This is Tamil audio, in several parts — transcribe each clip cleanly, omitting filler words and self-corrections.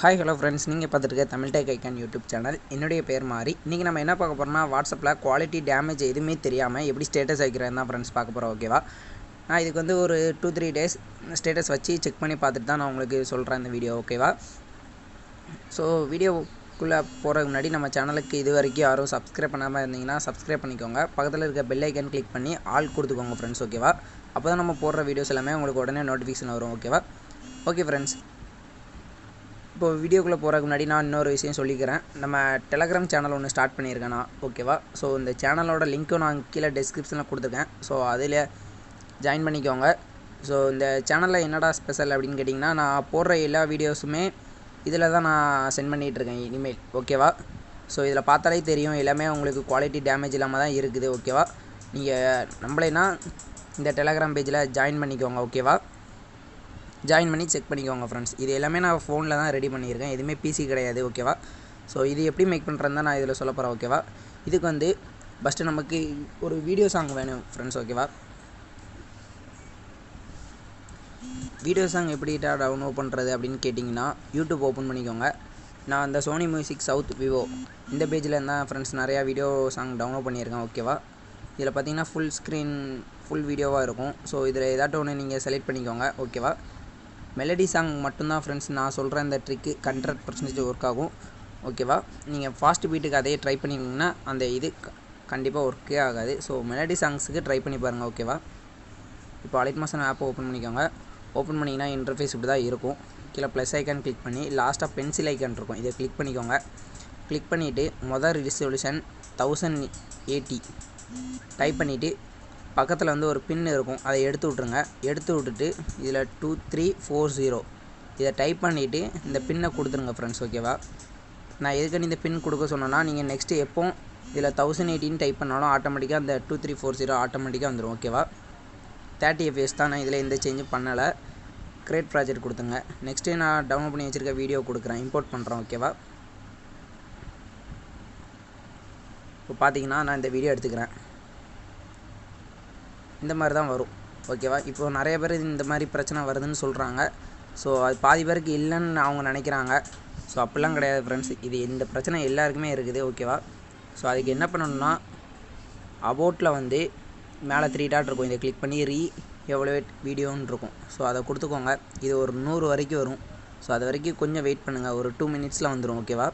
Hi hello friends, நீங்கள் பார்த்துட்டு தமிழ்டெக் யூடியூப் சேனல். என்னுடைய பேர் மாறி. இன்றைக்கி நம்ம என்ன பார்க்க போகிறோம்னா, வாட்ஸ்அப்பில் குவாலிட்டி டேமேஜ் எதுவுமே தெரியாமல் எப்படி ஸ்டேட்டஸ் வைக்கிறேன்னு தான் ஃப்ரெண்ட்ஸ் பார்க்க போகிறோம். ஓகேவா, நான் இதுக்கு வந்து ஒரு 2-3 டேஸ் ஸ்டேட்டஸ் வச்சு செக் பண்ணி பார்த்துட்டு தான் நான் உங்களுக்கு சொல்கிறேன் இந்த வீடியோ. ஓகேவா, ஸோ வீடியோக்குள்ளே போகிறதுக்கு முன்னாடி நம்ம சேனலுக்கு இது வரைக்கும் யாரும் சப்ஸ்கிரைப் பண்ணாமல் இருந்தீங்கன்னா சப்ஸ்கிரைப் பண்ணிக்கோங்க. பக்கத்தில் இருக்க பெல் ஐக்கன் கிளிக் பண்ணி ஆல் கொடுத்துக்கோங்க ஃப்ரெண்ட்ஸ். ஓகேவா, அப்போ தான் நம்ம போடுற வீடியோஸ் எல்லாமே உங்களுக்கு உடனே நோட்டிஃபிகேஷன் வரும். ஓகேவா, ஓகே ஃப்ரெண்ட்ஸ், இப்போ வீடியோக்குள்ளே போகிறதுக்கு முன்னாடி நான் இன்னொரு விஷயம் சொல்லிக்கிறேன். நம்ம டெலகிராம் சேனல் ஒன்று ஸ்டார்ட் பண்ணியிருக்கேன் நான். ஓகேவா, ஸோ இந்த சேனலோட லிங்க்கும் நான் கீழே டிஸ்கிரிப்ஷனில் கொடுத்துருக்கேன். ஸோ அதில் ஜாயின் பண்ணிக்கோங்க. ஸோ இந்த சேனலில் என்னடா ஸ்பெஷல் அப்படின்னு கேட்டிங்கன்னா, நான் போடுற எல்லா வீடியோஸுமே இதில் தான் நான் சென்ட் பண்ணிகிட்ருக்கேன் இனிமேல். ஓகேவா, ஸோ இதில் பார்த்தாலே தெரியும் எல்லாமே உங்களுக்கு குவாலிட்டி டேமேஜ் இல்லாமல் தான் இருக்குது. ஓகேவா, நீங்கள் நம்மளேனா இந்த டெலகிராம் பேஜில் ஜாயின் பண்ணிக்கோங்க. ஓகேவா, ஜாயின் பண்ணி செக் பண்ணிக்கோங்க ஃப்ரெண்ட்ஸ். இது எல்லாமே நான் ஃபோனில் தான் ரெடி பண்ணியிருக்கேன், எதுவுமே பிசி கிடையாது. ஓகேவா, ஸோ இது எப்படி மேக் பண்ணுறேன்னு தான் நான் இதில் சொல்ல போகிறேன். ஓகேவா, இதுக்கு வந்து ஃபஸ்ட்டு நமக்கு ஒரு வீடியோ சாங் வேணும் ஃப்ரெண்ட்ஸ். ஓகேவா, வீடியோ சாங் எப்படிட்டா டவுன்லோட் பண்ணுறது அப்படின்னு கேட்டிங்கன்னா, யூடியூப் ஓப்பன் பண்ணிக்கோங்க. நான் அந்த சோனி மியூசிக் சவுத் விவோ இந்த பேஜில் இருந்தால் ஃப்ரெண்ட்ஸ் நிறையா வீடியோ சாங் டவுன்லோட் பண்ணியிருக்கேன். ஓகேவா, இதில் பார்த்தீங்கன்னா ஃபுல் ஸ்க்ரீன் ஃபுல் வீடியோவாக இருக்கும். ஸோ இதில் ஏதாட்டும் ஒன்று நீங்கள் செலக்ட் பண்ணிக்கோங்க. ஓகேவா, மெலடி சாங் மட்டும்தான் ஃப்ரெண்ட்ஸ் நான் சொல்கிற இந்த ட்ரிக்கு 100% ஒர்க் ஆகும். ஓகேவா, நீங்கள் ஃபாஸ்ட் பீட்டுக்கு அதே ட்ரை பண்ணிங்கன்னா அந்த இது கண்டிப்பாக ஒர்க்கே ஆகாது. ஸோ மெலடி சாங்ஸுக்கு ட்ரை பண்ணி பாருங்கள். ஓகேவா, இப்போ அலைட்மோஷன் ஆப்பை ஓப்பன் பண்ணிக்கோங்க. ஓப்பன் பண்ணிங்கன்னா இன்டர்ஃபேஸ் இப்படி தான் இருக்கும். கீழே ப்ளஸ் ஐக்கான் கிளிக் பண்ணி லாஸ்ட்டாக பென்சில் ஐக்கான் இருக்கும், இதை கிளிக் பண்ணிக்கோங்க. கிளிக் பண்ணிவிட்டு மொதல் ரிசொல்யூஷன் 1080 டைப் பண்ணிவிட்டு பக்கத்தில் வந்து ஒரு பின் இருக்கும், அதை எடுத்து விட்ருங்க. எடுத்து விட்டுட்டு இதில் 2340 இதை டைப் பண்ணிவிட்டு இந்த பின்னை கொடுத்துருங்க ஃப்ரெண்ட்ஸ். ஓகேவா, நான் எதுக்கு இந்த பின் கொடுக்க சொன்னேன்னா, நீங்கள் நெக்ஸ்ட்டு எப்போ இதில் 1080 டைப் பண்ணாலும் ஆட்டோமேட்டிக்காக அந்த 2340 ஆட்டோமேட்டிக்காக வந்துடும். ஓகேவா, 30 fps தான், நான் இதில் எந்த சேஞ்சும் பண்ணலை. கிரியேட் ப்ராஜெக்ட் கொடுத்துங்க. நெக்ஸ்ட்டு நான் டவுன்லோட் பண்ணி வச்சுருக்க வீடியோ கொடுக்குறேன், இம்போர்ட் பண்ணுறேன். ஓகேவா, இப்போ பார்த்தீங்கன்னா நான் இந்த வீடியோ எடுத்துக்கிறேன். இந்த மாதிரி தான் வரும். ஓகேவா, இப்போது நிறைய பேர் இந்த மாதிரி பிரச்சனை வருதுன்னு சொல்கிறாங்க. ஸோ அது பாதி பேருக்கு இல்லைன்னு அவங்க நினைக்கிறாங்க. ஸோ அப்படிலாம் கிடையாது ஃப்ரெண்ட்ஸ், இது இந்த பிரச்சனை எல்லாருக்குமே இருக்குது. ஓகேவா, ஸோ அதுக்கு என்ன பண்ணணும்னா, அபவுட்டில் வந்து மேலே 3 டாட் இருக்கும், இதை கிளிக் பண்ணி எவலுவேட் வீடியோன்னு இருக்கும். ஸோ அதை கொடுத்துக்கோங்க. இது ஒரு 100 வரைக்கும் வரும். ஸோ அது வரைக்கும் கொஞ்சம் வெயிட் பண்ணுங்கள், ஒரு 2 மினிட்ஸில் வந்துடும். ஓகேவா,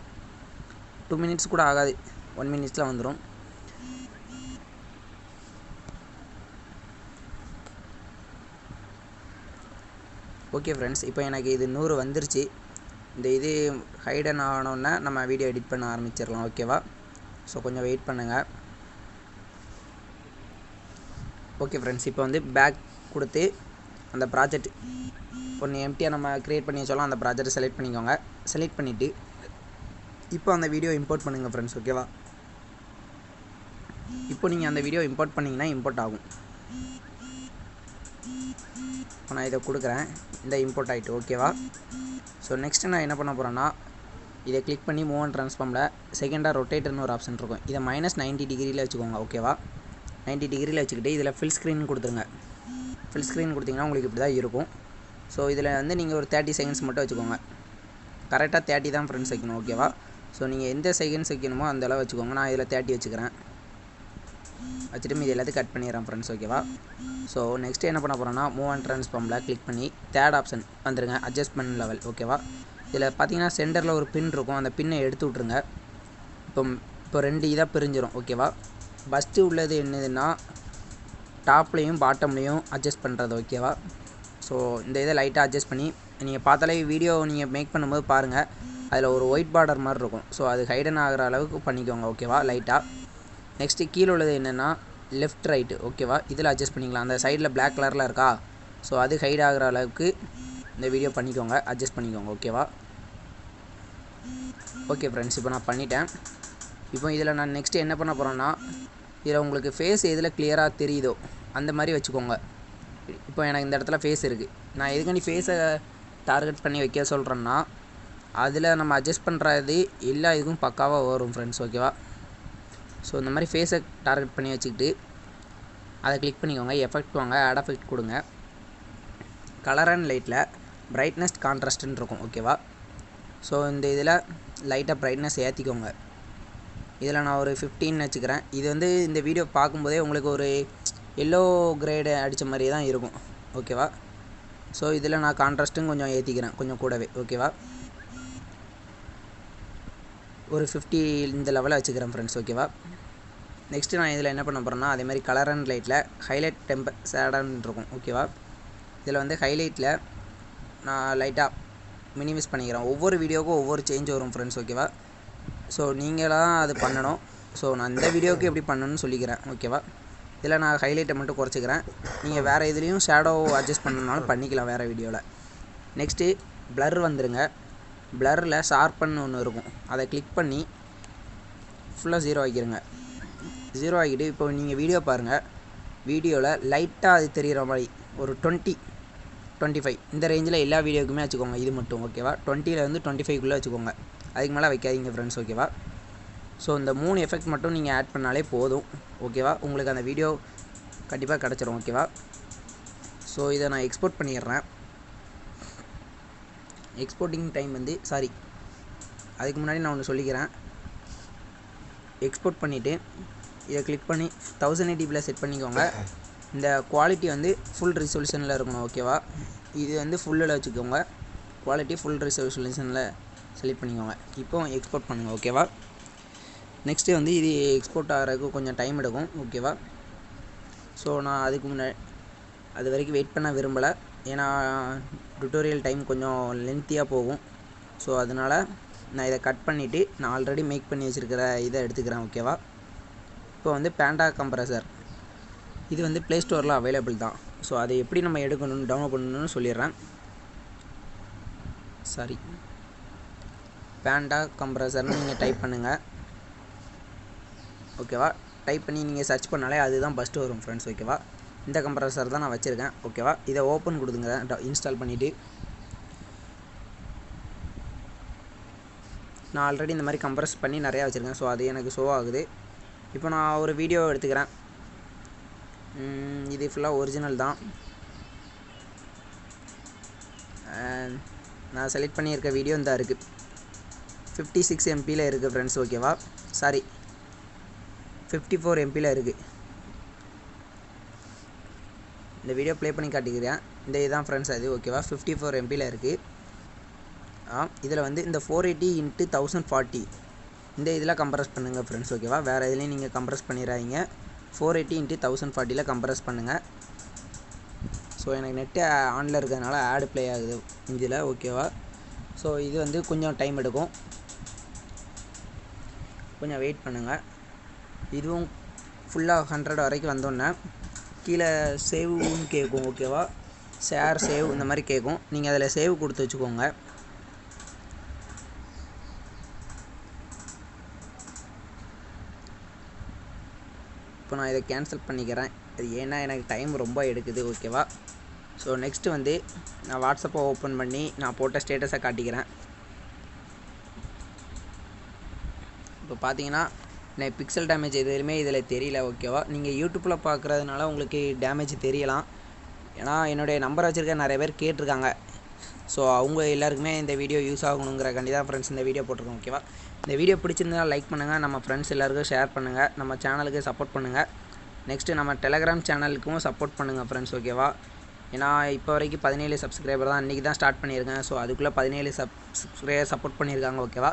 2 மினிட்ஸ் கூட ஆகாது, 1 மினிட்ஸில் வந்துடும். ஓகே ஃப்ரெண்ட்ஸ், இப்போ எனக்கு இது 100 வந்துருச்சு. இந்த இது ஹைடன் ஆனோன்னா நம்ம வீடியோ எடிட் பண்ண ஆரம்பிச்சிடலாம். ஓகேவா, ஸோ கொஞ்சம் வெயிட் பண்ணுங்கள். ஓகே ஃப்ரெண்ட்ஸ், இப்போ வந்து பேக் கொடுத்து அந்த ப்ராஜெக்ட் ஒன்று எம்டியாக நம்ம க்ரியேட் பண்ணி வச்சாலும் அந்த ப்ராஜெக்டை செலக்ட் பண்ணிக்கோங்க. செலக்ட் பண்ணிவிட்டு இப்போ அந்த வீடியோ இம்போர்ட் பண்ணுங்கள் ஃப்ரெண்ட்ஸ். ஓகேவா, இப்போ நீங்கள் அந்த வீடியோ இம்போர்ட் பண்ணிங்கன்னா இம்போர்ட் ஆகும். இப்போ நான் இதை கொடுக்குறேன், இந்த இம்போர்ட் ஆகிட்டு. ஓகேவா, ஸோ நெக்ஸ்ட்டு நான் என்ன பண்ண போகிறேன்னா, இதை கிளிக் பண்ணி மூவ் அண்ட் ட்ரான்ஸ்ஃபார்மில் செகண்டாக ரொட்டேட்டர்னு ஒரு ஆப்ஷன் இருக்கும், இதை -90 டிகிரியில் வச்சுக்கோங்க. ஓகேவா, 90 டிகிரியில் வச்சுக்கிட்டு இதில் ஃபில் ஸ்க்ரீன் கொடுத்துருங்க. ஃபில் ஸ்க்ரீன் கொடுத்திங்கன்னா உங்களுக்கு இப்படி தான் இருக்கும். ஸோ இதில் வந்து நீங்கள் ஒரு 30 செகண்ட்ஸ் மட்டும் வச்சுக்கோங்க. கரெக்டாக 30 தான் ஃப்ரெண்ட்ஸ் வைக்கணும். ஓகேவா, ஸோ நீங்கள் எந்த செகண்ட்ஸ் வைக்கணுமோ அந்த அளவு வச்சுக்கோங்க. நான் இதில் 30 வச்சுக்கிறேன். வச்சுட்டு இது எல்லாத்தையும் கட் பண்ணிடுறேன் ஃப்ரெண்ட்ஸ். ஓகேவா, ஸோ நெக்ஸ்ட்டு என்ன பண்ண போகிறேன்னா, மூவ் அண்ட் ட்ரான்ஸ்ஃபார்மில் கிளிக் பண்ணி தேர்ட் ஆப்ஷன் வந்துடுங்க, அட்ஜஸ்ட்மெண்ட் லெவல். ஓகேவா, இதில் பார்த்தீங்கன்னா சென்டரில் ஒரு பின் இருக்கும், அந்த பின்னை எடுத்து விட்ருங்க. இப்போ 2 இதாக பிரிஞ்சிடும். ஓகேவா, ஃபஸ்ட்டு உள்ளது என்னதுன்னா டாப்லேயும் பாட்டம்லேயும் அட்ஜஸ்ட் பண்ணுறது. ஓகேவா, ஸோ இந்த இதை லைட்டாக அட்ஜஸ்ட் பண்ணி நீங்கள் பார்த்தாலே வீடியோ நீங்கள் மேக் பண்ணும்போது பாருங்கள், அதில் ஒரு ஒயிட் பார்டர் மாதிரி இருக்கும். ஸோ அது ஹைடன் ஆகிற அளவுக்கு பண்ணிக்கோங்க. ஓகேவா, லைட்டாக. நெக்ஸ்ட்டு கீழே உள்ளது என்னென்னா லெஃப்ட் ரைட்டு. ஓகேவா, இதில் அட்ஜஸ்ட் பண்ணிக்கலாம். அந்த சைடில் பிளாக் கலரில் இருக்கா, ஸோ அது ஹைட் ஆகிற அளவுக்கு இந்த வீடியோ பண்ணிக்கோங்க, அட்ஜஸ்ட் பண்ணிக்கோங்க. ஓகேவா, ஓகே ஃப்ரெண்ட்ஸ், இப்போ நான் பண்ணிட்டேன். இப்போ இதில் நான் நெக்ஸ்ட்டு என்ன பண்ண போகிறேன்னா, இதில் உங்களுக்கு ஃபேஸ் எதில் கிளியராக தெரியுதோ அந்த மாதிரி வச்சுக்கோங்க. இப்போ எனக்கு இந்த இடத்துல ஃபேஸ் இருக்குது, நான் எதுக்காண்டி ஃபேஸை டார்கெட் பண்ணி வைக்க சொல்கிறேன்னா, அதில் நம்ம அட்ஜஸ்ட் பண்ணுறது எல்லா இதுக்கும் பக்காவாக வரும் ஃப்ரெண்ட்ஸ். ஓகேவா, ஸோ இந்த மாதிரி ஃபேஸை டார்கெட் பண்ணி வச்சுக்கிட்டு அதை கிளிக் பண்ணிக்கோங்க. எஃபெக்ட் வாங்க, ஆட் எஃபெக்ட் கொடுங்க. கலர் அண்ட் லைட்டில் பிரைட்னஸ் கான்ட்ராஸ்ட்னு இருக்கும். ஓகேவா, ஸோ இந்த இதில் லைட்டாக ப்ரைட்னஸ் ஏற்றிக்கோங்க. இதில் நான் ஒரு 15 வச்சுக்கிறேன். இது வந்து இந்த வீடியோ பார்க்கும்போதே உங்களுக்கு ஒரு எல்லோ கிரேடு அடித்த மாதிரி தான் இருக்கும். ஓகேவா? ஸோ இதில் நான் கான்ட்ராஸ்ட்டும் கொஞ்சம் ஏற்றிக்கிறேன், கொஞ்சம் கூடவே. ஓகேவா? ஒரு 50 இந்த லெவலில் வச்சுக்கிறேன் ஃப்ரெண்ட்ஸ். ஓகேவா? நெக்ஸ்ட்டு நான் இதில் என்ன பண்ண போகிறேன்னா, அதேமாதிரி கலர் அண்ட் லைட்டில் ஹைலைட் சேடான்னு இருக்கும். ஓகேவா? இதில் வந்து ஹைலைட்டில் நான் லைட்டாக மினிமைஸ் பண்ணிக்கிறேன். ஒவ்வொரு வீடியோவுக்கும் ஒவ்வொரு சேஞ்ச் வரும் ஃப்ரெண்ட்ஸ். ஓகேவா? ஸோ நீங்களாம் அது பண்ணணும். ஸோ நான் இந்த வீடியோவுக்கு எப்படி பண்ணணும்னு சொல்லிக்கிறேன். ஓகேவா? இதில் நான் ஹைலைட்டை மட்டும் குறைச்சிக்கிறேன். நீங்கள் வேறு இதுலேயும் ஷேடோ அட்ஜஸ்ட் பண்ணணுனாலும் பண்ணிக்கலாம் வேறு வீடியோவில். நெக்ஸ்ட்டு ப்ளர் வந்துடுங்க. ப்ளரில் ஷார்ப்பன்னு ஒன்று இருக்கும், அதை கிளிக் பண்ணி ஃபுல்லாக 0 ஆக்கிடுங்க. 0 ஆகிட்டு இப்போ நீங்கள் வீடியோ பாருங்கள். வீடியோவில் லைட்டாக அது தெரிகிற மாதிரி ஒரு 20-25 இந்த ரேஞ்சில் எல்லா வீடியோக்குமே வச்சுக்கோங்க. இது மட்டும். ஓகேவா? 20லேருந்து 25க்குள்ளே வச்சுக்கோங்க. அதுக்கு மேலே வைக்காதீங்க ஃப்ரெண்ட்ஸ். ஓகேவா? ஸோ இந்த 3 எஃபெக்ட் மட்டும் நீங்கள் ஆட் பண்ணாலே போதும். ஓகேவா? உங்களுக்கு அந்த வீடியோ கண்டிப்பாக கிடச்சிரும். ஓகேவா? ஸோ இதை நான் எக்ஸ்போர்ட் பண்ணிடுறேன். எக்ஸ்போர்ட்டிங் டைம் வந்து அதுக்கு முன்னாடி நான் ஒன்று சொல்லிக்கிறேன். எக்ஸ்போர்ட் பண்ணிவிட்டு இதை கிளிக் பண்ணி 1080p செட் பண்ணிக்கோங்க. இந்த குவாலிட்டி வந்து ஃபுல் ரிசொல்யூஷனில் இருக்கணும். ஓகேவா? இது வந்து ஃபுல்லில் வச்சுக்கோங்க. குவாலிட்டி ஃபுல் ரிசொல்யூஷனில் செலக்ட் பண்ணிக்கோங்க. இப்போ எக்ஸ்போர்ட் பண்ணுங்கள். ஓகேவா? நெக்ஸ்ட்டு வந்து இது எக்ஸ்போர்ட் ஆகிறதுக்கு கொஞ்சம் டைம் எடுக்கும். ஓகேவா? ஸோ நான் அதுக்கு முன்னாடி அது வரைக்கும் வெயிட் பண்ண விரும்பலை. ஏன்னா டுட்டோரியல் டைம் கொஞ்சம் லென்த்தியாக போகும். ஸோ அதனால் நான் இதை கட் பண்ணிவிட்டு நான் ஆல்ரெடி மேக் பண்ணி வச்சுருக்கிற இதை எடுத்துக்கிறேன். ஓகேவா? இப்போ வந்து பேண்டா கம்ப்ரஸர் இது வந்து ப்ளே ஸ்டோரில் அவைலபிள் தான். ஸோ அதை எப்படி நம்ம எடுக்கணும்னு டவுன்லோட் பண்ணணும்னு சொல்லிடுறேன். பேண்டா கம்ப்ரஸர்னு நீங்கள் டைப் பண்ணுங்கள். ஓகேவா? டைப் பண்ணி நீங்கள் சர்ச் பண்ணாலே அதுதான் ஃபஸ்ட்டு வரும் ஃப்ரெண்ட்ஸ். ஓகேவா? இந்த கம்ப்ரஸர் தான் நான் வச்சுருக்கேன். ஓகேவா? இதை ஓப்பன் கொடுத்துங்க. இன்ஸ்டால் பண்ணிவிட்டு நான் ஆல்ரெடி இந்த மாதிரி கம்ப்ரஸ் பண்ணி நிறையா வச்சுருக்கேன். ஸோ அது எனக்கு ஷோ ஆகுது. இப்போ நான் ஒரு வீடியோ எடுத்துக்கிறேன். இது ஃபுல்லாக ஒரிஜினல் தான். நான் செலக்ட் பண்ணியிருக்க வீடியோ இந்த இருக்குது. 56 MBயில் இருக்குது ஃப்ரெண்ட்ஸ். ஓகேவா? 54 MBயில் இருக்குது. இந்த வீடியோ ப்ளே பண்ணி காட்டிக்கிறேன். இந்த இதுதான் ஃப்ரெண்ட்ஸ் அது. ஓகேவா? 54 MBயில் இருக்குது. இதில் வந்து இந்த 480x1040 இந்த இதில் கம்ப்ரஸ் பண்ணுங்கள் ஃப்ரெண்ட்ஸ். ஓகேவா? வேறு இதுலேயும் நீங்கள் கம்ப்ரஸ் பண்ணிடாதீங்க. 480x1040 கம்ப்ரஸ் பண்ணுங்கள். ஸோ எனக்கு நெட்டு ஆனில் இருக்கிறதுனால ஆடு ப்ளே ஆகுது இதில். ஓகேவா? ஸோ இது வந்து கொஞ்சம் டைம் எடுக்கும், கொஞ்சம் வெயிட் பண்ணுங்கள். இதுவும் ஃபுல்லாக 100 வரைக்கும் வந்தோன்னே கீழே சேவ்னு கேட்கும். ஓகேவா? ஷேர் சேவ் இந்த மாதிரி கேட்கும். நீங்கள் அதில் சேவ் கொடுத்து வச்சுக்கோங்க. இப்போ நான் இதை கேன்சல் பண்ணிக்கிறேன். அது ஏன்னா எனக்கு டைம் ரொம்ப எடுக்குது. ஓகேவா? ஸோ நெக்ஸ்ட்டு வந்து நான் வாட்ஸ்அப்பை ஓப்பன் பண்ணி நான் போட்ட ஸ்டேட்டஸை காட்டிக்கிறேன். இப்போ பார்த்தீங்கன்னா நான் பிக்சல் டேமேஜ் எதுவுமே இதில் தெரியல. ஓகேவா? நீங்கள் யூடியூப்பில் பார்க்குறதுனால உங்களுக்கு டேமேஜ் தெரியலாம். ஏன்னா என்னுடைய நம்பரை வச்சுருக்க நிறைய பேர் கேட்டிருக்காங்க. ஸோ அவங்க எல்லாருக்குமே இந்த வீடியோ யூஸ் ஆகணுங்கிறக்காண்டி தான் ஃப்ரெண்ட்ஸ் இந்த வீடியோ போட்டிருக்கோம். ஓகேவா? இந்த வீடியோ பிடிச்சிருந்தால் லைக் பண்ணுங்கள், நம்ம ஃப்ரெண்ட்ஸ் எல்லாருக்கும் ஷேர் பண்ணுங்கள், நம்ம சேனலுக்கு சப்போர்ட் பண்ணுங்கள். நெக்ஸ்ட்டு நம்ம டெலகிராம் சேனலுக்கும் சப்போர்ட் பண்ணுங்கள் ஃப்ரெண்ட்ஸ். ஓகேவா? ஏன்னா இப்போ வரைக்கும் 17 சப்ஸ்கிரைபர் தான், இன்றைக்கி தான் ஸ்டார்ட் பண்ணியிருக்கேன். ஸோ அதுக்குள்ளே 17 சப்ஸ்கிரைபர் சப்போர்ட் பண்ணியிருக்காங்க. ஓகேவா?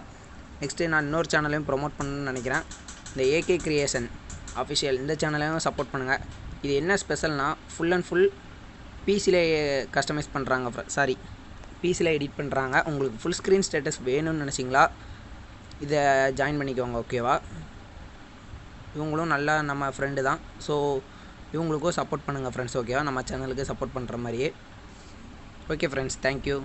நெக்ஸ்ட்டு நான் இன்னொரு சேனலையும் ப்ரொமோட் பண்ணணும்னு நினைக்கிறேன். இந்த ஏகே கிரியேஷன் அஃபிஷியல் இந்த சேனலையும் சப்போர்ட் பண்ணுங்கள். இது என்ன ஸ்பெஷல்னால் ஃபுல் அண்ட் ஃபுல் பிசியில் கஸ்டமைஸ் பண்ணுறாங்க. பிசியில் எடிட் பண்ணுறாங்க. உங்களுக்கு ஃபுல் ஸ்க்ரீன் ஸ்டேட்டஸ் வேணும்னு நினச்சிங்களா இதை ஜாயின் பண்ணிக்கோங்க. ஓகேவா? இவங்களும் நல்லா நம்ம ஃப்ரெண்டு தான். ஸோ இவங்களுக்கும் சப்போர்ட் பண்ணுங்கள் ஃப்ரெண்ட்ஸ். ஓகேவா? நம்ம சேனலுக்கு சப்போர்ட் பண்ணுற மாதிரியே. Okay friends, thank you.